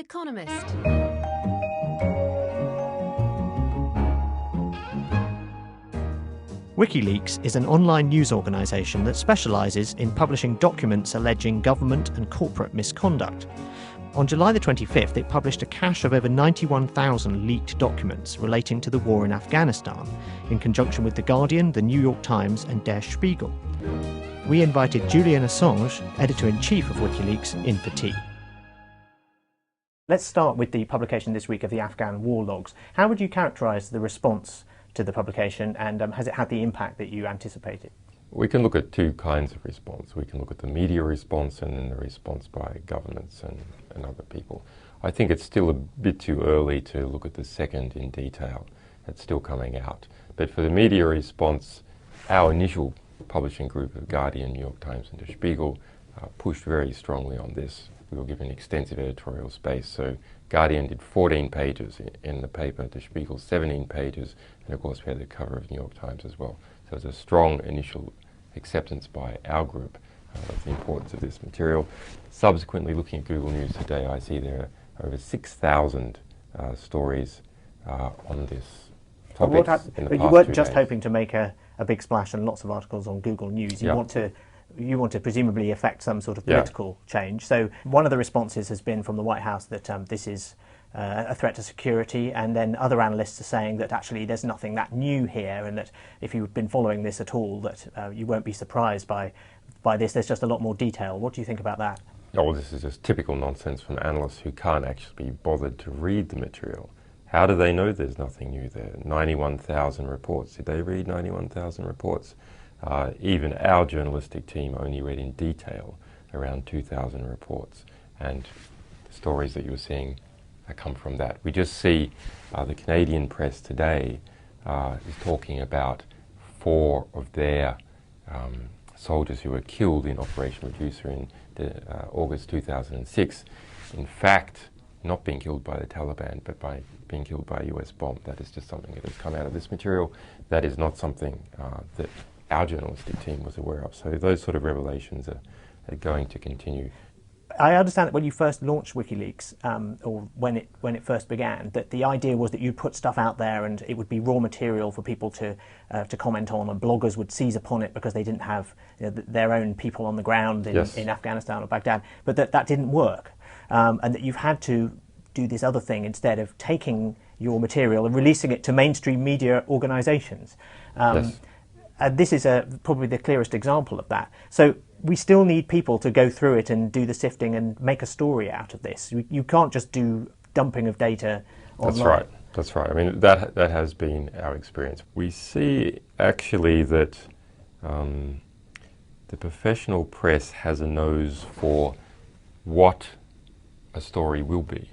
Economist. Wikileaks is an online news organisation that specialises in publishing documents alleging government and corporate misconduct. On July the 25th, it published a cache of over 91,000 leaked documents relating to the war in Afghanistan, in conjunction with The Guardian, The New York Times and Der Spiegel. We invited Julian Assange, editor-in-chief of Wikileaks, in for tea. Let's start with the publication this week of the Afghan war logs. How would you characterise the response to the publication, and has it had the impact that you anticipated? We can look at two kinds of response. We can look at the media response and then the response by governments and other people. I think it's still a bit too early to look at the second in detail. It's still coming out. But for the media response, our initial publishing group of Guardian, New York Times and Der Spiegel pushed very strongly on this. We were given extensive editorial space. So Guardian did 14 pages in the paper, Der Spiegel 17 pages, and of course we had the cover of New York Times as well. So it was a strong initial acceptance by our group of the importance of this material. Subsequently, looking at Google News today, I see there are over 6,000 stories on this topic. But you weren't just hoping to make a big splash and lots of articles on Google News. You want to presumably affect some sort of political change. So one of the responses has been from the White House that this is a threat to security, and then other analysts are saying that actually there's nothing that new here, and that if you've been following this at all, that you won't be surprised by this. There's just a lot more detail. What do you think about that? Oh, this is just typical nonsense from analysts who can't actually be bothered to read the material. How do they know there's nothing new there? 91,000 reports. Did they read 91,000 reports? Even our journalistic team only read in detail around 2,000 reports, and the stories that you're seeing come from that. We just see the Canadian press today is talking about 4 of their soldiers who were killed in Operation Reducer in August 2006. In fact, not being killed by the Taliban, but by being killed by a US bomb. That is just something that has come out of this material. That is not something that our journalistic team was aware of. So those sort of revelations are going to continue. I understand that when you first launched WikiLeaks, or when it first began, that the idea was that you'd put stuff out there and it would be raw material for people to comment on, and bloggers would seize upon it because they didn't have their own people on the ground in Afghanistan or Baghdad, but that didn't work, and that you've had to do this other thing instead of taking your material and releasing it to mainstream media organisations. This is probably the clearest example of that. So we still need people to go through it and do the sifting and make a story out of this. You can't just do dumping of data online. That's right. I mean, that has been our experience. We see actually that the professional press has a nose for what a story will be.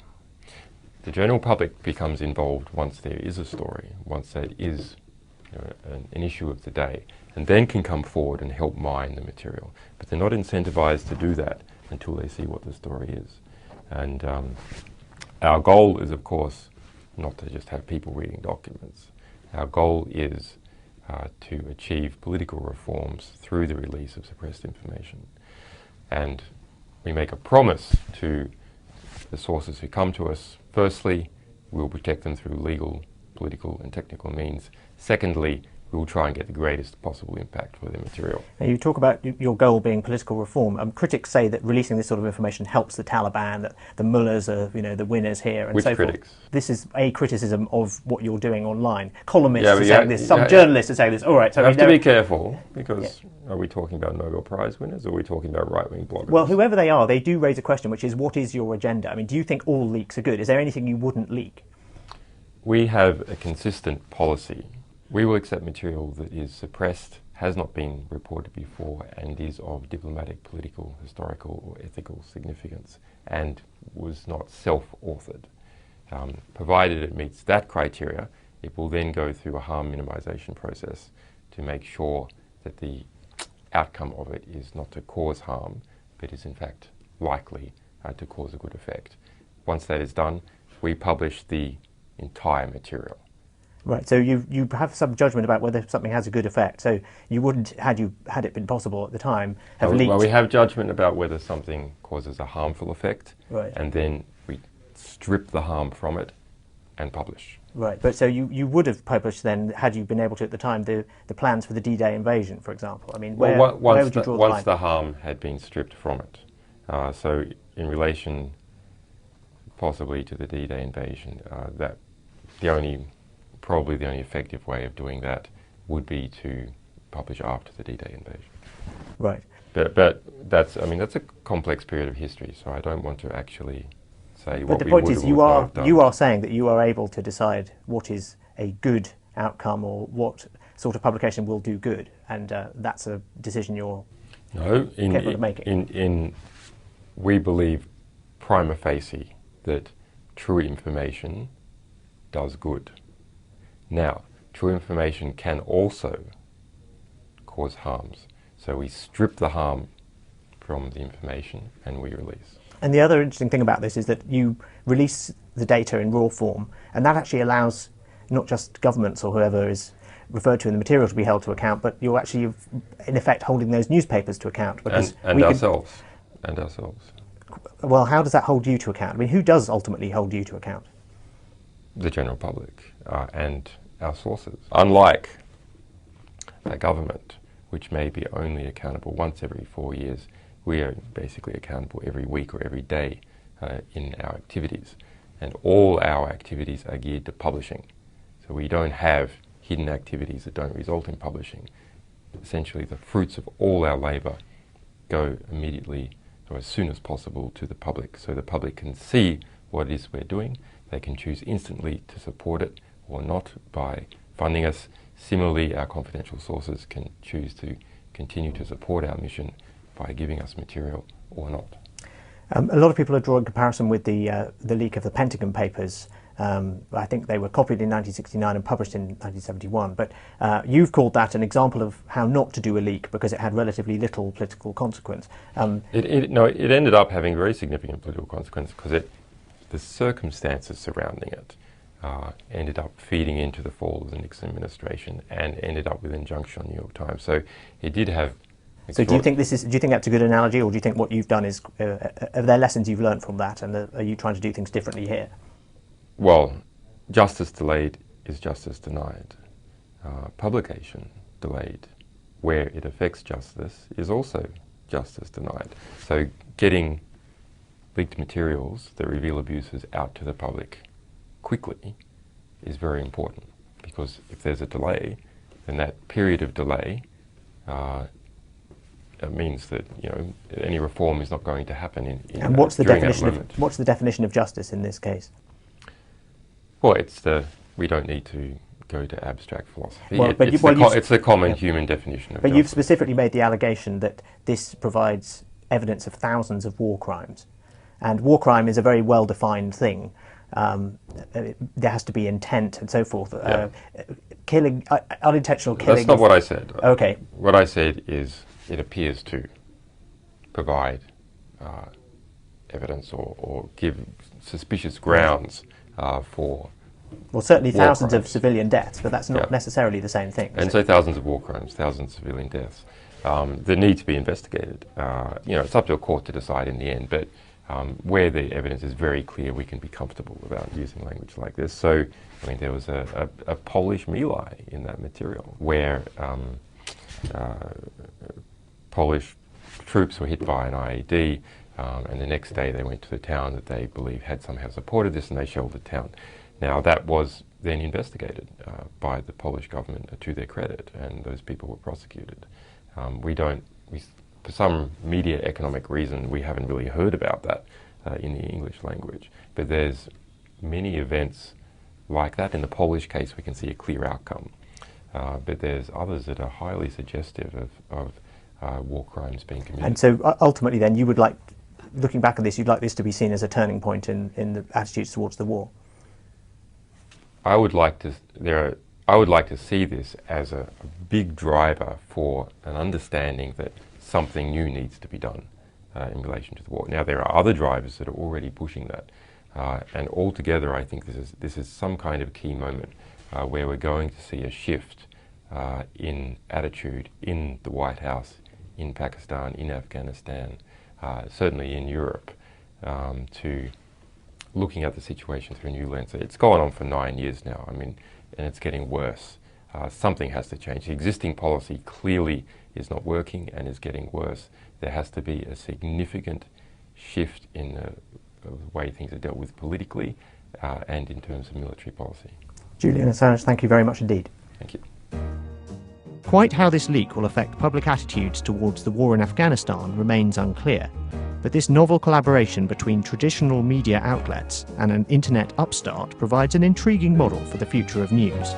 The general public becomes involved once there is a story, once that is an issue of the day, and then can come forward and help mine the material. But they're not incentivized to do that until they see what the story is. And our goal is, of course, not to just have people reading documents. Our goal is to achieve political reforms through the release of suppressed information. And we make a promise to the sources who come to us. Firstly, we'll protect them through legal, political and technical means. Secondly, we will try and get the greatest possible impact for the material. Now, you talk about your goal being political reform. Critics say that releasing this sort of information helps the Taliban, that the mullahs are the winners here, and Which so critics? Forth. This is a criticism of what you're doing online. Columnists are saying this, some journalists are saying this. All right, so you have to be careful, because are we talking about Nobel Prize winners, or are we talking about right-wing bloggers? Well, whoever they are, they do raise a question, which is, what is your agenda? I mean, do you think all leaks are good? Is there anything you wouldn't leak? We have a consistent policy. We will accept material that is suppressed, has not been reported before, and is of diplomatic, political, historical or ethical significance, and was not self-authored. Provided it meets that criteria, it will then go through a harm minimization process to make sure that the outcome of it is not to cause harm, but is in fact likely to cause a good effect. Once that is done, we publish the entire material. Right, so you have some judgment about whether something has a good effect. So you wouldn't, had it been possible at the time, have leaked. Well, we have judgment about whether something causes a harmful effect, right, and then we strip the harm from it, and publish. Right, but so you would have published then, had you been able to at the time, the plans for the D-Day invasion, for example. I mean, where would you draw the line? Once the harm had been stripped from it. So in relation possibly to the D-Day invasion, probably the only effective way of doing that would be to publish after the D-Day invasion. Right. But that's a complex period of history, so I don't want to actually say what we would have done. But the point is, you are saying that you are able to decide what is a good outcome or what sort of publication will do good, and that's a decision you're capable of making. We believe prima facie that true information does good. Now, true information can also cause harms. So we strip the harm from the information and we release. And the other interesting thing about this is that you release the data in raw form, and that actually allows not just governments or whoever is referred to in the material to be held to account, but you're actually, in effect, holding those newspapers to account. Because and ourselves. Well, how does that hold you to account? I mean, who does ultimately hold you to account? The general public and our sources. Unlike a government, which may be only accountable once every 4 years, we are basically accountable every week or every day in our activities. And all our activities are geared to publishing. So we don't have hidden activities that don't result in publishing. Essentially, the fruits of all our labour go immediately or as soon as possible to the public, so the public can see what it is we're doing. They can choose instantly to support it or not by funding us. Similarly, our confidential sources can choose to continue to support our mission by giving us material or not. A lot of people are drawing comparison with the leak of the Pentagon Papers. I think they were copied in 1969 and published in 1971, but you've called that an example of how not to do a leak because it had relatively little political consequence. It ended up having very significant political consequences because the circumstances surrounding it ended up feeding into the fall of the Nixon administration and ended up with an injunction on the New York Times. So it did have. So do you think that's a good analogy, or do you think what you've done is are there lessons you've learned from that, and are you trying to do things differently here? Well, justice delayed is justice denied. Publication delayed, where it affects justice, is also justice denied. So getting leaked materials that reveal abuses out to the public quickly is very important, because if there's a delay, then that period of delay it means that any reform is not going to happen and what's the definition of justice in this case? Well, we don't need to go to abstract philosophy. Well, it's the common human definition of justice. But you've specifically made the allegation that this provides evidence of thousands of war crimes, and war crime is a very well-defined thing. There has to be intent and so forth. Killing, unintentional killing. That's not what I said. Okay. What I said is it appears to provide evidence or give suspicious grounds for. Well, certainly thousands of civilian deaths, but that's not necessarily the same thing. And so thousands of war crimes, thousands of civilian deaths that need to be investigated. It's up to a court to decide in the end, but where the evidence is very clear, we can be comfortable about using language like this. So, there was a Polish My Lai in that material where Polish troops were hit by an IED, and the next day they went to the town that they believe had somehow supported this, and they shelled the town. Now, that was then investigated by the Polish government to their credit, and those people were prosecuted. For some media economic reason, we haven't really heard about that in the English language. But there's many events like that. In the Polish case, we can see a clear outcome. But there's others that are highly suggestive of war crimes being committed. And so ultimately then, you would like, looking back at this, you'd like this to be seen as a turning point in the attitudes towards the war? I would like to see this as a big driver for an understanding that something new needs to be done in relation to the war. Now, there are other drivers that are already pushing that, and altogether I think this is some kind of key moment where we're going to see a shift in attitude in the White House, in Pakistan, in Afghanistan, certainly in Europe, to looking at the situation through a new lens. It's gone on for 9 years now, I mean, and it's getting worse. Something has to change. The existing policy clearly is not working and is getting worse. There has to be a significant shift in the way things are dealt with politically and in terms of military policy. Julian Assange, thank you very much indeed. Thank you. Quite how this leak will affect public attitudes towards the war in Afghanistan remains unclear, but this novel collaboration between traditional media outlets and an internet upstart provides an intriguing model for the future of news.